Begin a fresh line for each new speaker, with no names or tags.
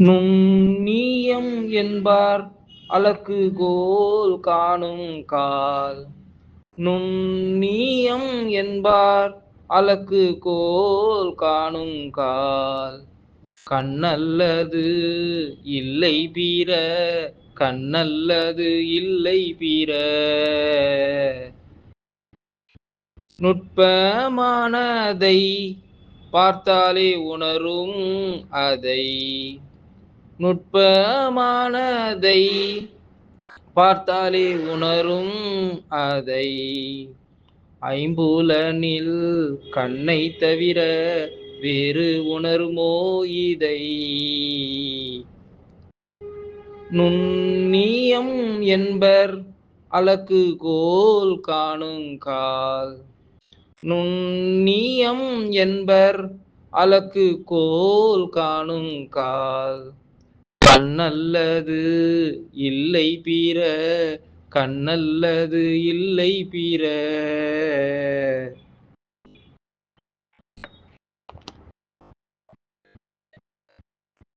நுண்ணியம் என்பார் அலக்குகோல் காணும் கால். நுண்ணியம் என்பார் அலக்குகோல் காணும் கால். கண்ணல்லது இல்லை பிற, கண்ணல்லது இல்லை பிற. நுட்பமானதை பார்த்தாலே உணரும் அதை. நுட்பமானதை பார்த்தாலே உணரும் அதை. ஐம்புலனில் கண்ணை தவிர வேறு உணருமோ இதை. நுண்ணியம் என்பர் அலக்குகோல் காணும் கால். நுண்ணியம் என்பர் அலக்குகோல் காணும் கால். கண்ணல்லது இல்லை பிற, கண்ணல்லது இல்லை பிற.